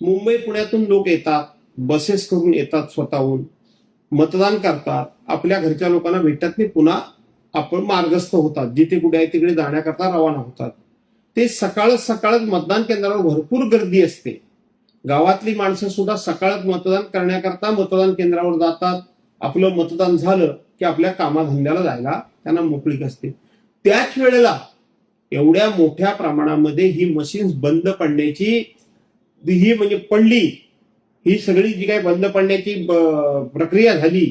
मुंबई पुण्यातून लोक येतात, बसेस करून येतात, स्वतःहून मतदान करतात, आपल्या घरच्या लोकांना भेटत नाही, पुन्हा आपण मार्गस्थ होतात, जिथे कुठे आहे तिकडे जाण्याकरता रवाना होतात. ते सकाळच मतदान केंद्रावर भरपूर गर्दी असते. गावातली माणसं सुद्धा सकाळच मतदान करण्याकरता मतदान केंद्रावर जातात. आपलं मतदान झालं की आपल्या कामाधंद्याला जायला त्यांना मोकळीक असते. त्याच वेळेला एवढ्या मोठ्या प्रमाणामध्ये ही मशीन्स बंद पडण्याची ही म्हणजे पडली, ही सगळी जी काही बंद पडण्याची प्रक्रिया झाली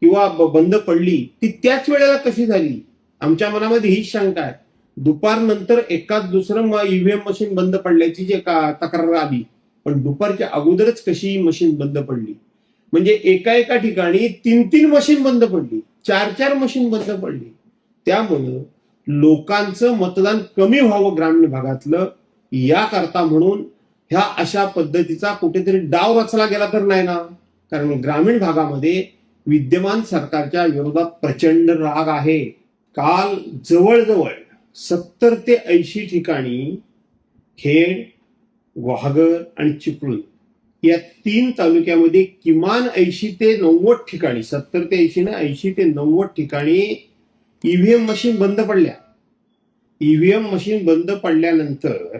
किंवा बंद पडली ती त्याच वेळेला कशी झाली, आमच्या मनामध्ये हीच शंका आहे. दुपारनंतर एकाच दुसरं ईव्हीएम मशीन बंद पडल्याची जे तक्रार आली, पण दुपारच्या अगोदरच कशी मशीन बंद पडली? म्हणजे एका ठिकाणी 3 मशीन बंद पडली, 4 मशीन बंद पडली. त्यामुळं लोकांचं मतदान कमी व्हावं ग्रामीण भागातलं, याकरता म्हणून ह्या अशा पद्धतीचा कुठेतरी डाव रचला गेला तर नाही ना. कारण ग्रामीण भागामध्ये विद्यमान सरकारच्या विरोधात प्रचंड राग आहे. काल जवळजवळ 70 ते 80 ठिकाणी खेड, गुहागर आणि चिपळूण या 3 तालुक्यामध्ये किमान 80 ते 90 ठिकाणी, 70 ते 80 ना 80 ते 90 ठिकाणी ईव्हीएम मशीन बंद पडल्या. ईव्हीएम मशीन बंद पडल्यानंतर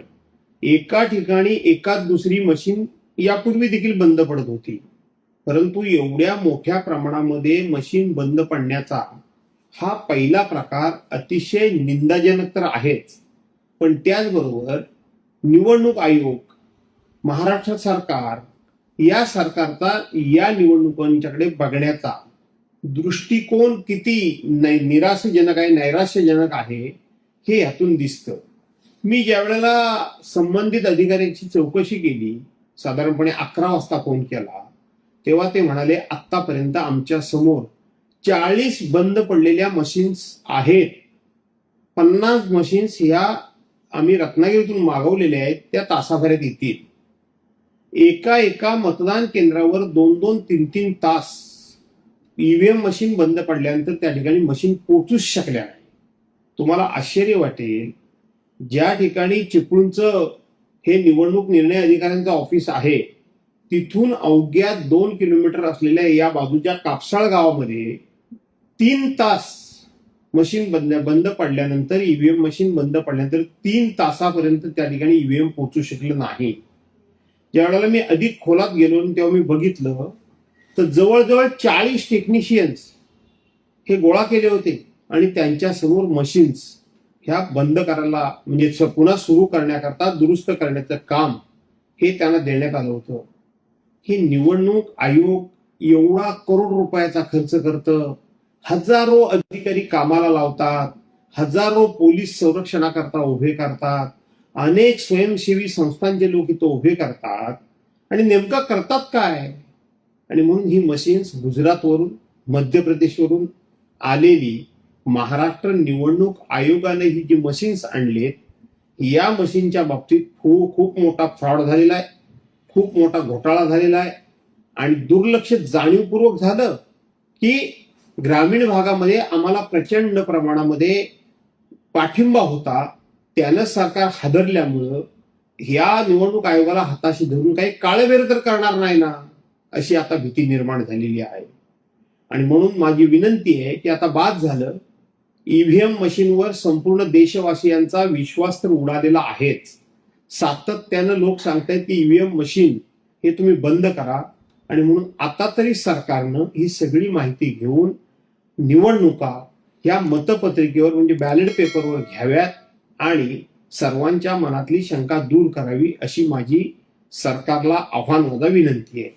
एका ठिकाणी एकाच दुसरी मशीन यापूर्वी देखील बंद पडत होती. परंतु एवढ्या मोठ्या प्रमाणामध्ये मशीन बंद पडण्याचा हा पहिला प्रकार अतिशय निंदाजनक तर आहेच, पण त्याचबरोबर निवडणूक आयोग, महाराष्ट्र सरकार, या सरकारचा या निवडणुकांच्याकडे बघण्याचा दृष्टिकोन किती निराशाजनक आहे, नैराश्यजनक आहे हे यातून दिसतं. मी ज्या वेळेला संबंधित अधिकाऱ्यांची चौकशी केली, साधारणपणे 11 वाजता फोन केला, तेव्हा ते म्हणाले आतापर्यंत आमच्या समोर 40 बंद पडलेल्या मशीन्स आहेत. 50 मशीन्स ह्या आम्ही रत्नागिरीतून मागवलेल्या आहेत, त्या तासाभरात येतील. एका मतदान केंद्रावर 2-2, 3-3 तास ईव्हीएम मशीन बंद पडल्यानंतर त्या ठिकाणी मशीन पोहोचूच शकल्या नाही. तुम्हाला आश्चर्य वाटेल, ज्या ठिकाणी चिपळूणचं हे निवडणूक निर्णय अधिकाऱ्यांचं ऑफिस आहे, तिथून अवघ्या 2 किलोमीटर असलेल्या या बाजूच्या कापसाळ गावामध्ये 3 तास मशीन बंद पडल्यानंतर, ईव्हीएम मशीन बंद पडल्यानंतर 3 तासापर्यंत त्या ठिकाणी ईव्हीएम पोहोचू शकलं नाही. ज्या वेळेला मी अधिक खोलात गेलो तेव्हा मी बघितलं तर जवळजवळ 40 टेक्निशियन्स हे गोळा केले होते आणि त्यांच्या समोर मशीन्स ह्या बंद करायला, म्हणजे पुन्हा सुरू करण्याकरता दुरुस्त करण्याचं काम हे त्यांना देण्यात आलं होतं. हे निवडणूक आयोग एवढा करोड रुपयाचा खर्च करतं, हजारो अधिकारी कामाला लावतात, हजारो पोलीस संरक्षणाकरता उभे करतात, अनेक स्वयंसेवी संस्थांचे लोक इथं उभे करतात, आणि नेमका करतात काय? आणि म्हणून ही मशीन्स गुजरातवरून, मध्य प्रदेशवरून आलेली, महाराष्ट्र निवडणूक आयोगाने ही जी मशीन्स आणलीत, या मशीनच्या बाबतीत खूप मोठा फ्रॉड झालेला आहे, खूप मोठा घोटाळा झालेला आहे. आणि दुर्लक्ष जाणीवपूर्वक झालं की ग्रामीण भागामध्ये आम्हाला प्रचंड प्रमाणामध्ये पाठिंबा होता, त्यानं सरकार हादरल्यामुळं या निवडणूक आयोगाला हाताशी धरून काही काळबेर तर करणार नाही ना, अशी आता भीती निर्माण झालेली आहे. आणि म्हणून माझी विनंती आहे की आता बाद झालं. ईव्हीएम मशीनवर संपूर्ण देशवासियांचा विश्वास तर उडालेला आहेच. सातत्यानं लोक सांगतायत की ईव्हीएम मशीन हे तुम्ही बंद करा, आणि म्हणून आता तरी सरकारनं ही सगळी माहिती घेऊन निवडणुका ह्या मतपत्रिकेवर, म्हणजे बॅलेट पेपरवर घ्याव्यात आणि सर्वांच्या मनातली शंका दूर करावी, अशी माझी सरकारला आव्हान, विनंती आहे.